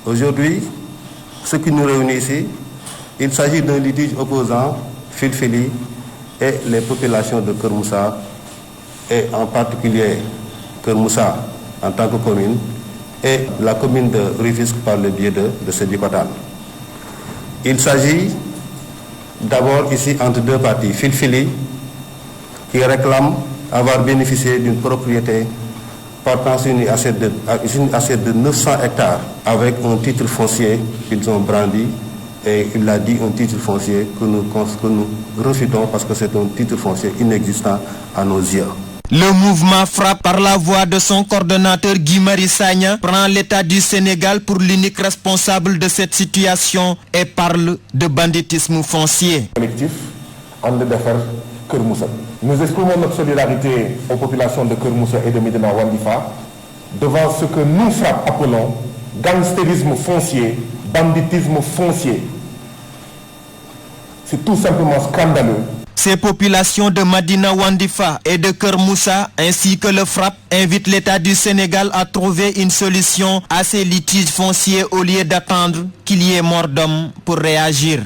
Aujourd'hui, ce qui nous réunit ici, il s'agit d'un litige opposant Filfili et les populations de Keur Moussa, et en particulier Keur Moussa en tant que commune, et la commune de Rufisque par le biais de Sébikotane. Il s'agit d'abord ici entre deux parties, Filfili, qui réclame avoir bénéficié d'une propriété portant sur une assiette de 900 hectares avec un titre foncier qu'ils ont brandi, et il a dit un titre foncier que nous refutons parce que c'est un titre foncier inexistant à nos yeux. Le mouvement FRAPP, par la voix de son coordonnateur Guy Marius Sagna, prend l'État du Sénégal pour l'unique responsable de cette situation et parle de banditisme foncier. Collectif And Defar Keur Moussa. Nous exprimons notre solidarité aux populations de Keur Moussa et de Médina Wandifa devant ce que nous FRAPP appelons gangstérisme foncier, banditisme foncier. C'est tout simplement scandaleux. Ces populations de Médina Wandifa et de Keur Moussa, ainsi que le FRAPP, invitent l'État du Sénégal à trouver une solution à ces litiges fonciers au lieu d'attendre qu'il y ait mort d'homme pour réagir.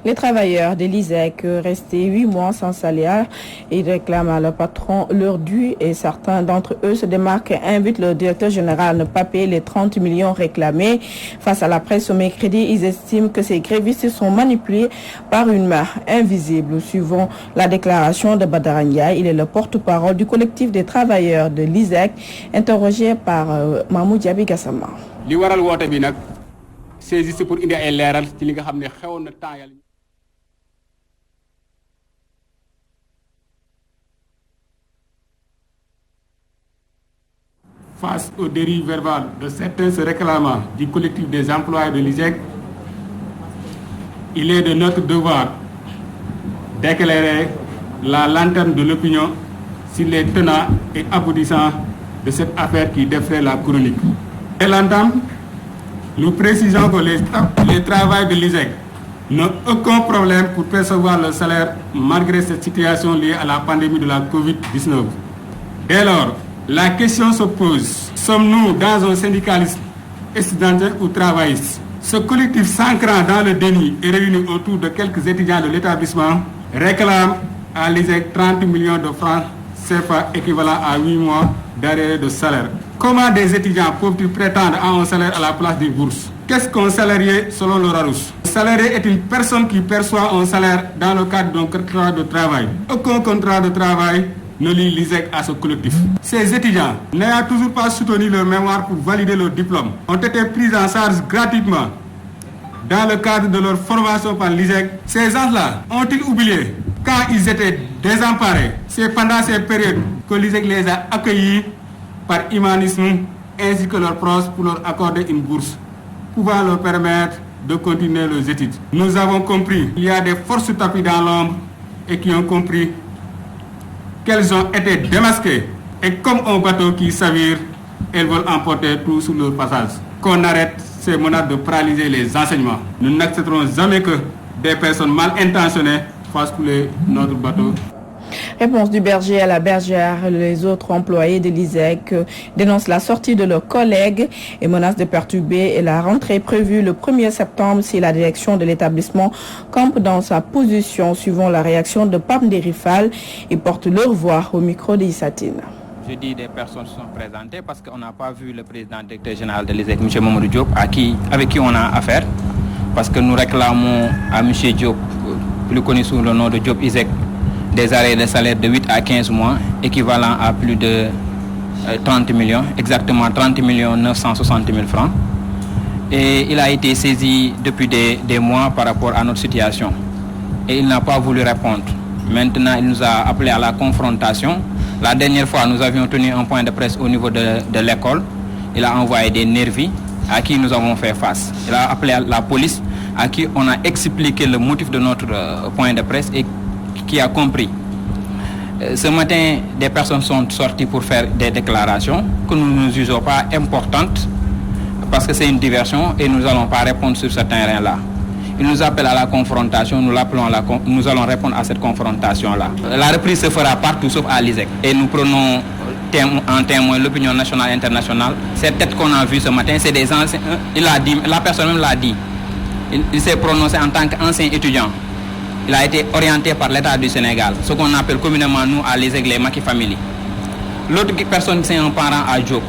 Les travailleurs de l'ISEC restés 8 mois sans salaire, ils réclament à leur patron leur dû et certains d'entre eux se démarquent et invitent le directeur général à ne pas payer les 30 millions réclamés. Face à la presse au mercredi, ils estiment que ces grévistes sont manipulés par une main invisible. Suivant la déclaration de Badara Ndiaye, il est le porte-parole du collectif des travailleurs de l'ISEC, interrogé par Mahmoud Diaby Gassama. C'est juste pour indi ay leeral ci li nga xam ne xewoon na temps yàlla. Face aux dérives verbales de certains se réclamant du collectif des employés de l'ISEC, il est de notre devoir d'éclairer la lanterne de l'opinion sur les tenants et aboutissants de cette affaire qui défraie la chronique. Et l'entame, nous précisons que les travailleurs de l'ISEC n'ont aucun problème pour percevoir le salaire malgré cette situation liée à la pandémie de la Covid-19. Dès lors, la question se pose, sommes-nous dans un syndicalisme estudiantin ou travailliste? Ce collectif s'ancrant dans le déni et réuni autour de quelques étudiants de l'établissement réclame à l'ISEC 30 millions de francs CFA équivalent à 8 mois d'arrêt de salaire. Comment des étudiants peuvent-ils prétendre à un salaire à la place d'une bourse? Qu'est-ce qu'un salarié selon le Larousse? Un salarié est une personne qui perçoit un salaire dans le cadre d'un contrat de travail. Aucun contrat de travail ne lie l'ISEC à ce collectif. Ces étudiants, n'ayant toujours pas soutenu leur mémoire pour valider leur diplôme, ont été pris en charge gratuitement dans le cadre de leur formation par l'ISEC. Ces gens-là ont-ils oublié quand ils étaient désemparés? C'est pendant ces périodes que l'ISEC les a accueillis par humanisme ainsi que leurs proches pour leur accorder une bourse pouvant leur permettre de continuer leurs études. Nous avons compris qu'il y a des forces tapis dans l'ombre et qui ont compris qu'elles ont été démasquées et comme un bateau qui s'avire, elles veulent emporter tout sur leur passage. Qu'on arrête ces menaces de paralyser les enseignements. Nous n'accepterons jamais que des personnes mal intentionnées fassent couler notre bateau. Réponse du berger à la bergère. Les autres employés de l'ISEC dénoncent la sortie de leurs collègues et menacent de perturber la rentrée prévue le 1er septembre si la direction de l'établissement campe dans sa position. Suivant la réaction de Pape Ndérifal, ils portent leur voix au micro d'Issatine. Je dis des personnes sont présentées parce qu'on n'a pas vu le président directeur général de l'ISEC, M. Mamadou Diop, avec qui on a affaire. Parce que nous réclamons à M. Diop, plus connu sous le nom de Diop ISEC, des arrêts de salaire de 8 à 15 mois, équivalent à plus de 30 millions, exactement 30 960 000 francs. Et il a été saisi depuis des mois par rapport à notre situation. Et il n'a pas voulu répondre. Maintenant, il nous a appelé à la confrontation. La dernière fois, nous avions tenu un point de presse au niveau de l'école. Il a envoyé des nervis à qui nous avons fait face. Il a appelé la police à qui on a expliqué le motif de notre point de presse et qui a compris. Ce matin, des personnes sont sorties pour faire des déclarations que nous ne jugeons pas importantes parce que c'est une diversion et nous n'allons pas répondre sur ce terrain-là. Ils nous appellent à la confrontation, nous allons répondre à cette confrontation-là. La reprise se fera partout sauf à l'ISEC et nous prenons en témoin l'opinion nationale et internationale. Ces têtes qu'on a vues ce matin, c'est des anciens, il a dit, la personne même l'a dit, il s'est prononcé en tant qu'ancien étudiant. Il a été orienté par l'État du Sénégal, ce qu'on appelle communément nous à l'ISEG les Maki Family. L'autre personne, c'est un parent à Diop.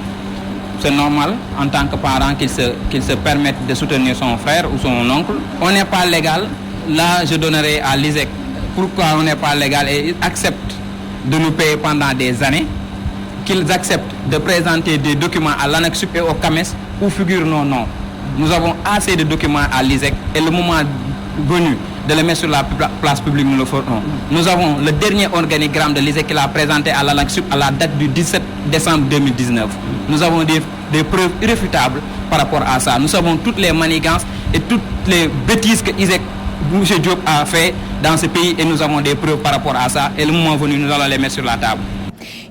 C'est normal en tant que parent qu'il se permette de soutenir son frère ou son oncle. On n'est pas légal. Là, je donnerai à l'ISEG pourquoi on n'est pas légal et ils acceptent de nous payer pendant des années, qu'ils acceptent de présenter des documents à l'annexe et au CAMES où figurent nos noms. Nous avons assez de documents à l'ISEG et le moment venu de les mettre sur la place publique, nous le ferons. Nous avons le dernier organigramme de l'ISEG qu'il a présenté à l'annexe à la date du 17 décembre 2019. Nous avons des preuves irréfutables par rapport à ça. Nous savons toutes les manigances et toutes les bêtises que l'ISEG M. Diop a fait dans ce pays et nous avons des preuves par rapport à ça et le moment venu nous allons les mettre sur la table.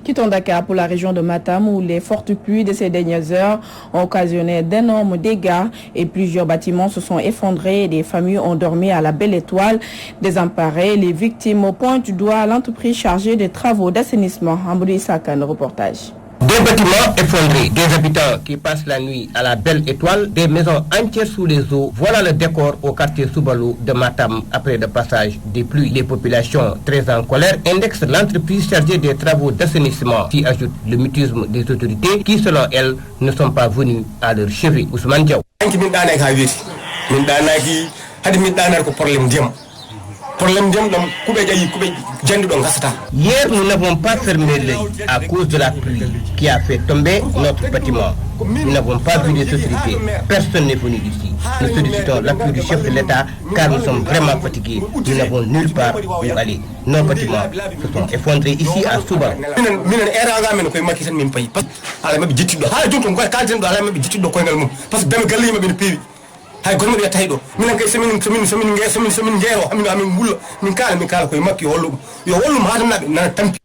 Quittons Dakar pour la région de Matam où les fortes pluies de ces dernières heures ont occasionné d'énormes dégâts et plusieurs bâtiments se sont effondrés et des familles ont dormi à la Belle Étoile. Désemparées, les victimes pointent du doigt l'entreprise chargée des travaux d'assainissement. Amboudi Sakan, le reportage. Des bâtiments effondrés, des habitants qui passent la nuit à la Belle Étoile, des maisons entières sous les eaux. Voilà le décor au quartier Soubalou de Matam après le passage des pluies. Les populations très en colère indexent l'entreprise chargée des travaux d'assainissement qui ajoute le mutisme des autorités qui, selon elles, ne sont pas venues à leur chevet. Ousmane Diaw. Hier, nous n'avons pas fermé l'œil à cause de la pluie qui a fait tomber notre bâtiment. Nous n'avons pas vu des autorités. Personne n'est venu ici. Nous sollicitons l'appui du chef de l'État car nous sommes vraiment fatigués. Nous n'avons nulle part où aller. Nos bâtiments se sont effondrés ici à Souba. hay gonno ya taydo minen kay semin ngero amin bulla min kala koy makki hollu yo hollu madamnabe nan tampi.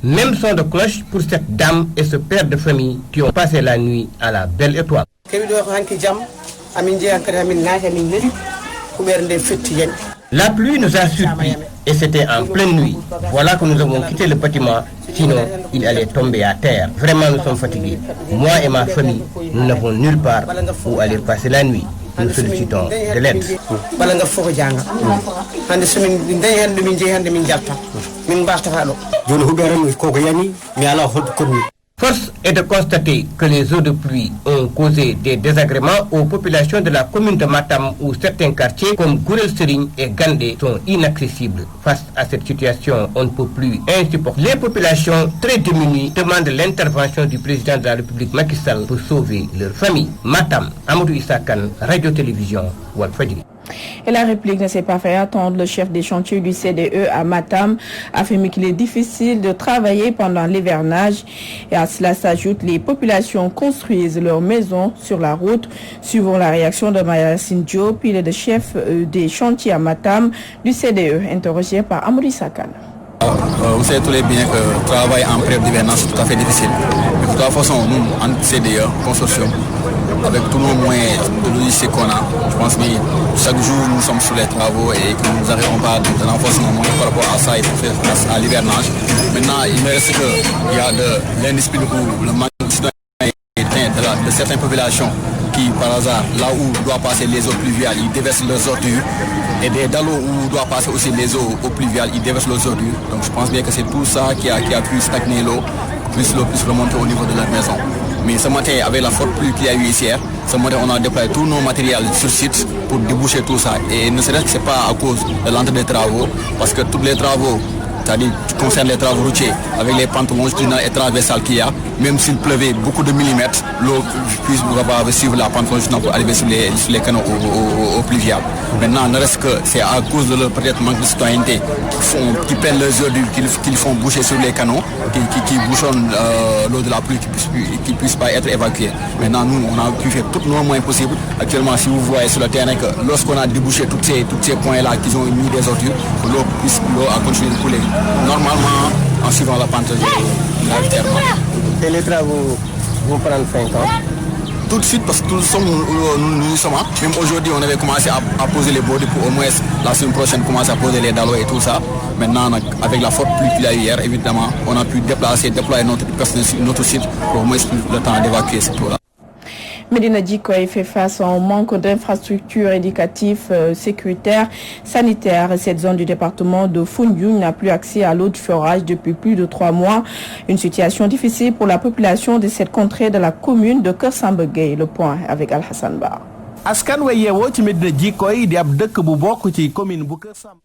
Même son de cloche pour cette dame et ce père de famille qui ont passé la nuit à la Belle Étoile. La pluie nous a surpris et c'était en pleine nuit. Voilà que nous avons quitté le bâtiment, sinon il allait tomber à terre. Vraiment nous sommes fatigués. Moi et ma famille, nous n'avons nulle part où aller passer la nuit. Nous sollicitons de l'aide. Force est de constater que les eaux de pluie ont causé des désagréments aux populations de la commune de Matam où certains quartiers comme Gourel Serigne et Gandé sont inaccessibles. Face à cette situation, on ne peut plus insupporter. Les populations très démunies demandent l'intervention du président de la République Macky Sall pour sauver leur famille. Matam, Amadou Issa Kane, Radio-Télévision, Walfadjri. Et la réplique ne s'est pas fait attendre. Le chef des chantiers du CDE à Matam a affirmé qu'il est difficile de travailler pendant l'hivernage. Et à cela s'ajoute les populations construisent leurs maisons sur la route. Suivant la réaction de Mayacine Diop, il est le chef des chantiers à Matam du CDE, interrogé par Amouri Sakan. Vous savez tous les bien que le travail en période d'hivernage c'est tout à fait difficile. Mais de toute façon, nous, en CDE, consortium, avec tous nos moyens de logistique qu'on a, je pense que chaque jour nous sommes sur les travaux et que nous n'arrivons pas de renforcer nos moyens par rapport à ça et pour faire face à l'hivernage. Maintenant, il me reste qu'il y a l'indiscipline ou le manque de citoyenneté de certaines populations qui, par hasard, là où doit passer les eaux pluviales, ils déversent leurs ordures. Et dans l'eau où doit passer aussi les eaux pluviales, ils déversent leurs ordures. Donc je pense bien que c'est tout ça qui a pu stagner l'eau, plus l'eau puisse remonter au niveau de leur maison. Mais ce matin, avec la forte pluie qu'il y a eu ici, ce matin, on a déployé tous nos matériels sur site pour déboucher tout ça. Et ne serait-ce que ce n'est pas à cause de l'entrée des travaux, parce que tous les travaux, c'est-à-dire qui concernent les travaux routiers, avec les pentes longitudinales et transversales qu'il y a, même s'il pleuvait beaucoup de millimètres, l'eau puisse suivre la pente longitudinale pour arriver sur les canaux au pluvial. Maintenant, ne reste que c'est à cause de leur peut-être manque de citoyenneté qui prennent leurs ordures, qui font boucher sur les canaux, qui bouchonnent l'eau de la pluie, qui ne puisse pas être évacuée. Maintenant, nous, on a pu faire tous nos moyens possibles. Actuellement, si vous voyez sur le terrain que lorsqu'on a débouché tous ces points-là qui ont mis des ordures, l'eau a continué de couler normalement en suivant la pente de la terre. Et les travaux vont prendre 5 ans? tout de suite parce que nous y sommes. Même aujourd'hui, on avait commencé à poser les bords pour au moins la semaine prochaine commencer à poser les dallots et tout ça. Maintenant, avec la forte pluie qu'il y a eu hier, évidemment, on a pu déployer notre personnel sur notre site pour au moins le temps d'évacuer cette eau-là. Médina Djikoy fait face à un manque d'infrastructures éducatives, sécuritaires, sanitaires. Cette zone du département de Foundiougne n'a plus accès à l'eau de forage depuis plus de 3 mois. Une situation difficile pour la population de cette contrée de la commune de Keur Samba Gueye. Le point avec Al-Hassan Ba. Askan wa yeewoo ci Médina Djikoy di ab dëkk bu bokk ci commune bu Keur Samba.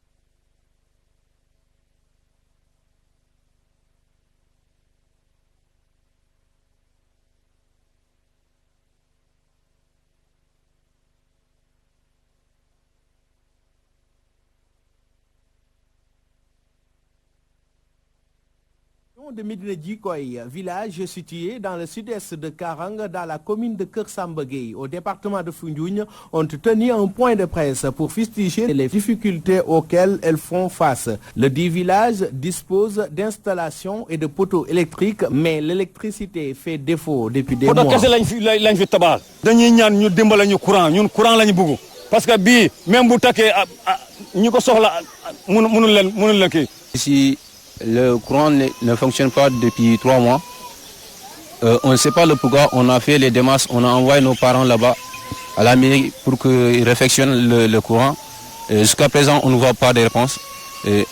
De Médina Djikoy, village situé dans le sud-est de Karang, dans la commune de Keur Samba Gueye, au département de Foundiougne, ont tenu un point de presse pour fustiger les difficultés auxquelles elles font face. Le dit village dispose d'installations et de poteaux électriques, mais l'électricité fait défaut depuis des mois. Parce que même ici, le courant ne fonctionne pas depuis 3 mois. On ne sait pas le pourquoi. On a fait les démarches, on a envoyé nos parents là-bas à la mairie pour qu'ils réfectionnent le courant. Jusqu'à présent, on ne voit pas de réponse.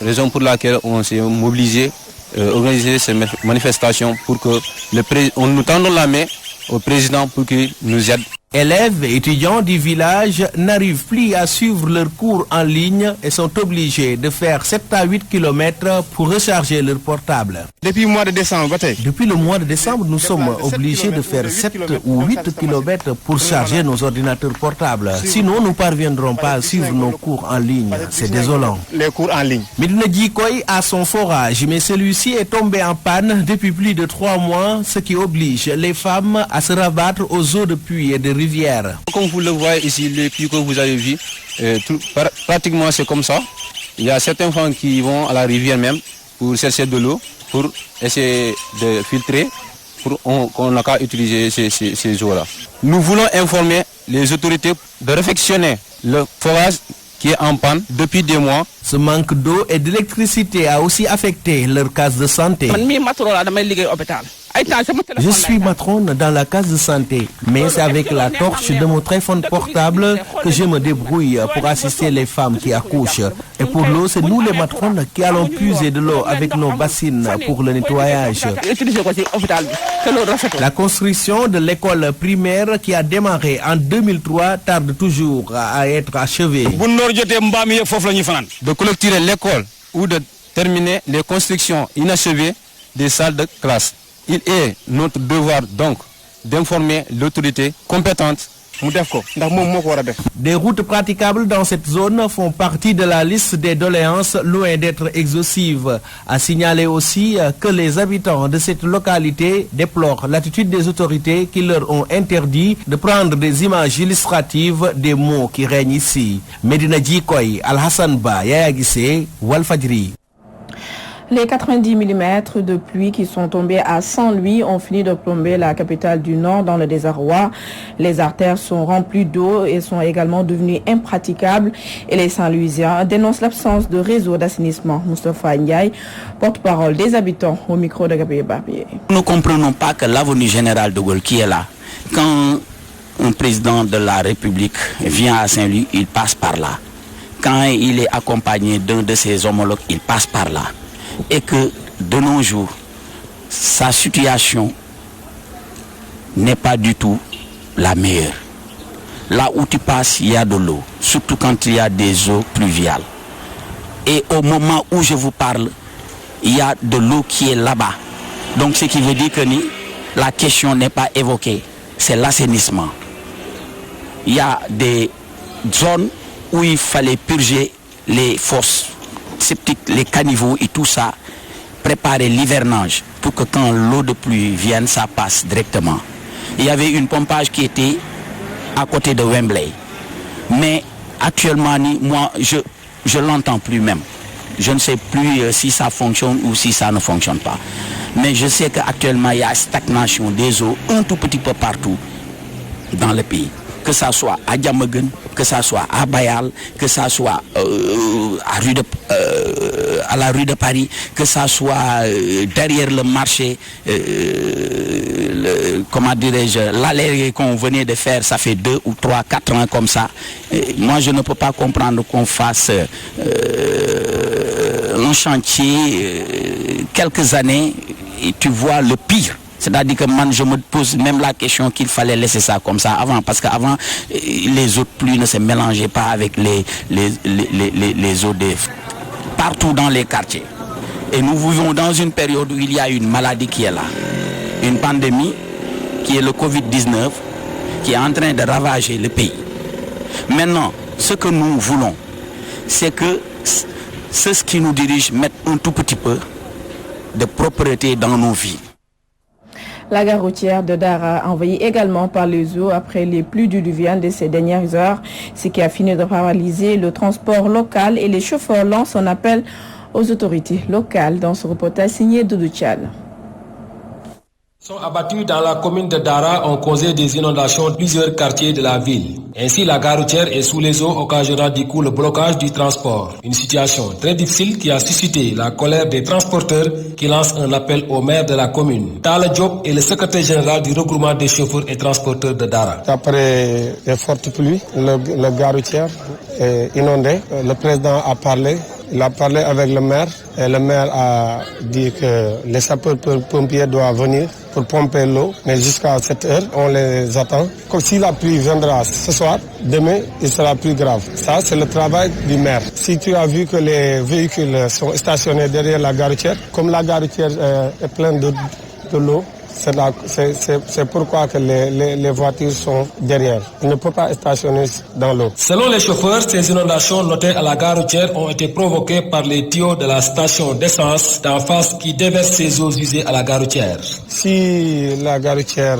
Raison pour laquelle on s'est mobilisé, organiser ces manifestations pour que nous tendons la main au président pour qu'il nous aide. Élèves et étudiants du village n'arrivent plus à suivre leurs cours en ligne et sont obligés de faire 7 à 8 km pour recharger leur portable. Depuis le mois de décembre, nous sommes obligés de faire 7 ou 8 km pour charger nos ordinateurs portables. Sinon, nous ne parviendrons pas à suivre nos cours en ligne. C'est désolant. Les cours en ligne. Médina Djikoy a son forage, mais celui-ci est tombé en panne depuis plus de 3 mois, ce qui oblige les femmes à se rabattre aux eaux de pluie et de rivière. Comme vous le voyez ici, les puits que vous avez vus, pratiquement c'est comme ça. Il y a certains femmes qui vont à la rivière même pour chercher de l'eau, pour essayer de filtrer, pour qu'on n'a qu'à utiliser ces eaux-là. Nous voulons informer les autorités de réfectionner le forage qui est en panne depuis des mois. Ce manque d'eau et d'électricité a aussi affecté leur case de santé. Je suis matrone dans la case de santé, mais c'est avec la torche de mon téléphone portable que je me débrouille pour assister les femmes qui accouchent. Et pour l'eau, c'est nous les matrones qui allons puiser de l'eau avec nos bassines pour le nettoyage. La construction de l'école primaire qui a démarré en 2003 tarde toujours à être achevée. De clôturer l'école ou de terminer les constructions inachevées des salles de classe. Il est notre devoir donc d'informer l'autorité compétente. Des routes praticables dans cette zone font partie de la liste des doléances, loin d'être exhaustives. À signaler aussi que les habitants de cette localité déplorent l'attitude des autorités qui leur ont interdit de prendre des images illustratives des maux qui règnent ici. Médina Djikoy, Al-Hassan Ba, Yaya Guissé, Walfadjri. Les 90 mm de pluie qui sont tombés à Saint-Louis ont fini de plomber la capitale du Nord dans le désarroi. Les artères sont remplies d'eau et sont également devenues impraticables. Et les Saint-Louisiens dénoncent l'absence de réseau d'assainissement. Moustapha Ndiaye, porte-parole des habitants, au micro de Gabriel Barbier. Nous ne comprenons pas que l'avenue Général de Gaulle qui est là, quand un président de la République vient à Saint-Louis, il passe par là. Quand il est accompagné d'un de ses homologues, il passe par là. Et que de nos jours, sa situation n'est pas du tout la meilleure. Là où tu passes, il y a de l'eau, surtout quand il y a des eaux pluviales. Et au moment où je vous parle, il y a de l'eau qui est là-bas. Donc ce qui veut dire que la question n'est pas évoquée, c'est l'assainissement. Il y a des zones où il fallait purger les fosses septiques, les caniveaux et tout ça, préparer l'hivernage pour que quand l'eau de pluie vienne, ça passe directement. Il y avait une pompage qui était à côté de Wembley. Mais actuellement, moi, je l'entends plus même. Je ne sais plus si ça fonctionne ou si ça ne fonctionne pas. Mais je sais qu'actuellement, il y a stagnation des eaux un tout petit peu partout. dans le pays. Que ça soit à Diamaguène, que ça soit à Bayal, que ça soit à la rue de Paris, que ça soit derrière le marché, comment dirais-je, l'allée qu'on venait de faire, ça fait 2 ou 3, 4 ans comme ça. Moi, je ne peux pas comprendre qu'on fasse un chantier quelques années et tu vois le pire. C'est-à-dire que moi, je me pose même la question qu'il fallait laisser ça comme ça avant, parce qu'avant, les eaux de pluie ne se mélangeaient pas avec les eaux de... partout dans les quartiers. Et nous vivons dans une période où il y a une maladie qui est là, une pandémie qui est le Covid-19, qui est en train de ravager le pays. Maintenant, ce que nous voulons, c'est que ceux qui nous dirigent mettent un tout petit peu de propreté dans nos vies. La gare routière de Dara, envahie également par les eaux après les pluies diluviennes de ces dernières heures, ce qui a fini de paralyser le transport local et les chauffeurs lancent un appel aux autorités locales. Dans ce reportage signé Doudou Tchal. Sont abattus dans la commune de Dara ont causé des inondations de plusieurs quartiers de la ville. Ainsi, la gare routière est sous les eaux, occasionnant du coup le blocage du transport. Une situation très difficile qui a suscité la colère des transporteurs qui lancent un appel au maire de la commune. Tala Diop est le secrétaire général du regroupement des chauffeurs et transporteurs de Dara. Après les fortes pluies, la gare routière est inondée. Le président a parlé. Il a parlé avec le maire et le maire a dit que les sapeurs-pompiers doivent venir pour pomper l'eau. Mais jusqu'à cette heure, on les attend. Comme si la pluie viendra ce soir, demain, il sera plus grave. Ça, c'est le travail du maire. Si tu as vu que les véhicules sont stationnés derrière la gare routière, comme la gare routière est pleine de l'eau, c'est pourquoi que les voitures sont derrière. On ne peut pas stationner dans l'eau. Selon les chauffeurs, ces inondations notées à la gare routière ont été provoquées par les tuyaux de la station d'essence d'en face qui déverse ses eaux usées à la gare routière. Si la gare routière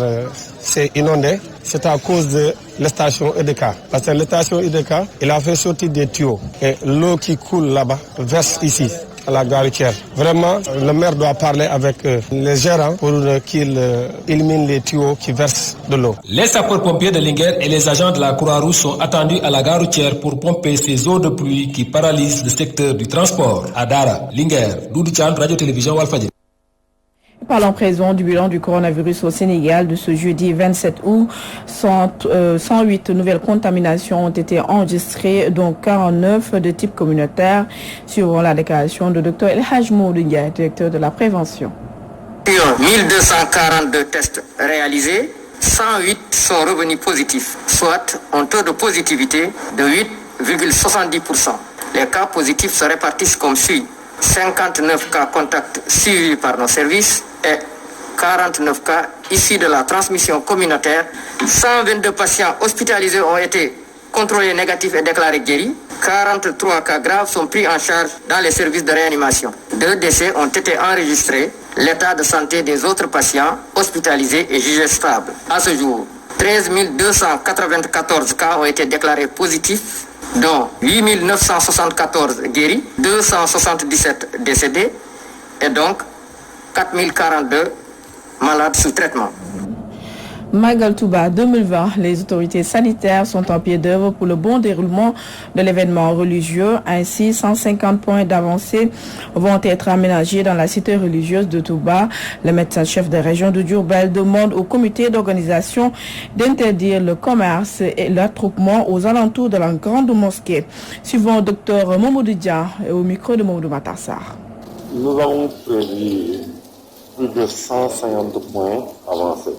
s'est inondée, c'est à cause de la station EDK. Parce que la station EDK, il a fait sortir des tuyaux. Et l'eau qui coule là-bas verse ici, à la gare routière. Vraiment, le maire doit parler avec les gérants pour qu'ils éliminent les tuyaux qui versent de l'eau. Les sapeurs-pompiers de Linguère et les agents de la Croix-Rouge sont attendus à la gare routière pour pomper ces eaux de pluie qui paralysent le secteur du transport. À Dara, Linguère, Doudou Tchal, Radio-Télévision Walfadjri. Parlons présent du bilan du coronavirus au Sénégal de ce jeudi 27 août. 108 nouvelles contaminations ont été enregistrées, dont 49 de type communautaire, suivant la déclaration de Dr El Hadj Modou Ndiaye, directeur de la prévention. Sur 1242 tests réalisés, 108 sont revenus positifs, soit un taux de positivité de 8,70%. Les cas positifs se répartissent comme suit. 59 cas contacts suivis par nos services et 49 cas issus de la transmission communautaire. 122 patients hospitalisés ont été contrôlés négatifs et déclarés guéris. 43 cas graves sont pris en charge dans les services de réanimation. 2 décès ont été enregistrés. L'état de santé des autres patients hospitalisés est jugé stable. À ce jour, 13 294 cas ont été déclarés positifs, dont 8 974 guéris, 277 décédés et donc 4 042 malades sous traitement. Magal Touba 2020, les autorités sanitaires sont en pied d'œuvre pour le bon déroulement de l'événement religieux. Ainsi, 150 points d'avancée vont être aménagés dans la cité religieuse de Touba. Le médecin-chef de région de Diourbel demande au comité d'organisation d'interdire le commerce et l'attroupement aux alentours de la grande mosquée. Suivant Dr Mamoudou Dia et au micro de Mamoudou Matarsar. Nous avons prévu plus de 150 points avancés.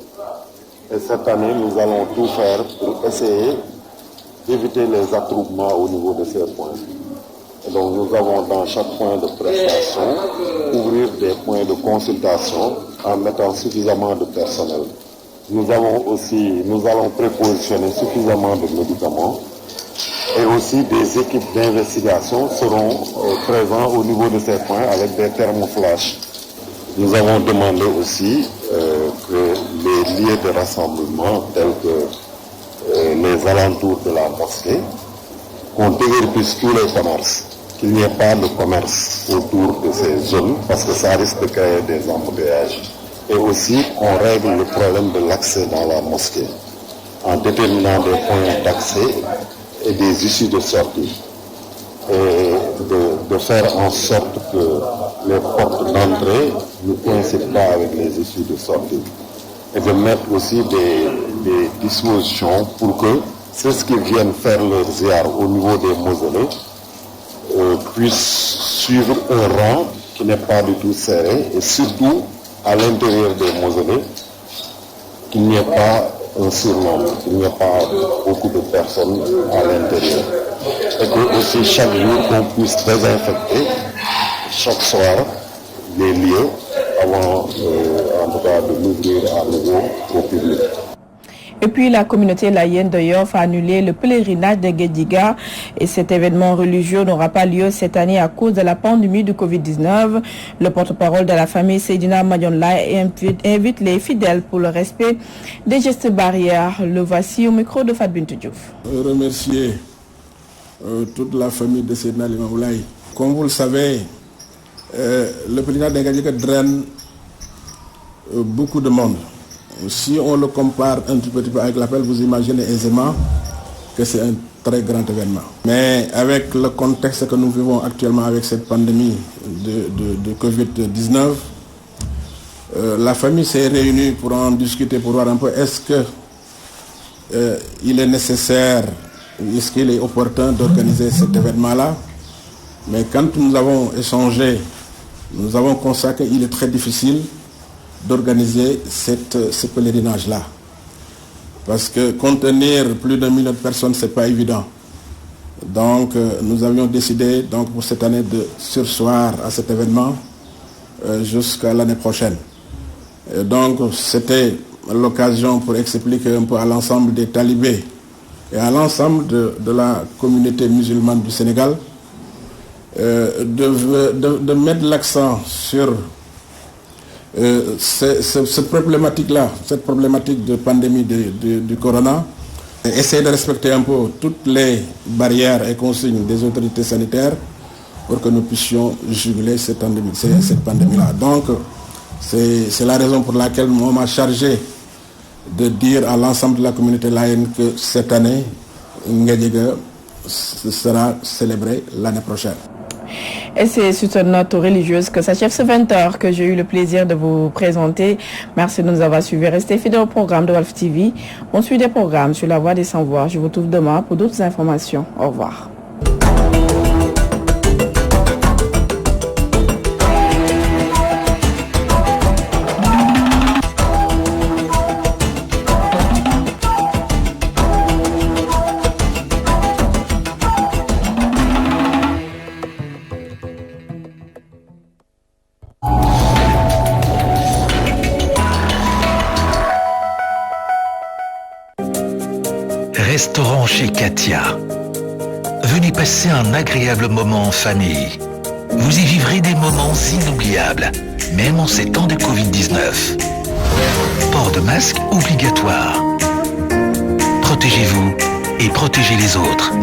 Et cette année, nous allons tout faire pour essayer d'éviter les attroupements au niveau de ces points. Et donc nous avons dans chaque point de prestation ouvrir des points de consultation en mettant suffisamment de personnel. Nous allons prépositionner suffisamment de médicaments et aussi des équipes d'investigation seront présents au niveau de ces points avec des thermoflash. Nous avons demandé aussi que les lieux de rassemblement tels que les alentours de la mosquée, qu'on déguerpisse tous les commerces, qu'il n'y ait pas de commerce autour de ces zones parce que ça risque de créer des embouteillages. Et aussi qu'on règle le problème de l'accès dans la mosquée. en déterminant des points d'accès et des issues de sortie, et de faire en sorte que les portes d'entrée ne coïncident pas avec les issues de sortie, et de mettre aussi des dispositions pour que ceux qui viennent faire leur ziar au niveau des mausolées puissent suivre un rang qui n'est pas du tout serré, et surtout à l'intérieur des mausolées qu'il n'y ait pas un surnombre, qu'il n'y ait pas beaucoup de personnes à l'intérieur, et que aussi chaque jour on puisse désinfecter chaque soir les lieux avant en tout cas de l'ouvrir à nouveau au public. Et puis la communauté laïenne de Yoff a annulé le pèlerinage de Guédiga et cet événement religieux n'aura pas lieu cette année à cause de la pandémie du Covid-19. Le porte-parole de la famille Seydina Madionlaye invite les fidèles pour le respect des gestes barrières. Le voici au micro de Fatou Bintou Diouf. Remercier toute la famille de Seydina Limamou-Laye. Comme vous le savez, le pèlerinage de Guédiga draine beaucoup de monde. Si on le compare un petit peu avec l'appel, vous imaginez aisément que c'est un très grand événement. Mais avec le contexte que nous vivons actuellement avec cette pandémie de Covid-19, la famille s'est réunie pour en discuter, pour voir un peu est-ce qu'il est nécessaire, est-ce qu'il est opportun d'organiser cet événement-là. Mais quand nous avons échangé, nous avons constaté qu'il est très difficile d'organiser ce pèlerinage-là. Parce que contenir plus d'1 million de personnes, ce n'est pas évident. Donc nous avions décidé donc, pour cette année de surseoir à cet événement jusqu'à l'année prochaine. Et donc c'était l'occasion pour expliquer un peu à l'ensemble des talibés et à l'ensemble de la communauté musulmane du Sénégal de mettre l'accent sur cette problématique-là, cette problématique de pandémie du corona, essayer de respecter un peu toutes les barrières et consignes des autorités sanitaires pour que nous puissions juguler cette pandémie-là. Donc, c'est la raison pour laquelle on m'a chargé de dire à l'ensemble de la communauté laïenne que cette année, Nguédiaga sera célébré l'année prochaine. Et c'est sur cette note religieuse que s'achève ce 20h que j'ai eu le plaisir de vous présenter. Merci de nous avoir suivis. Restez fidèles au programme de Walf TV. On suit des programmes sur la voie des sans-voix. Je vous retrouve demain pour d'autres informations. Au revoir. Restaurant chez Katia. Venez passer un agréable moment en famille. Vous y vivrez des moments inoubliables, même en ces temps de Covid-19. Port de masque obligatoire. Protégez-vous et protégez les autres.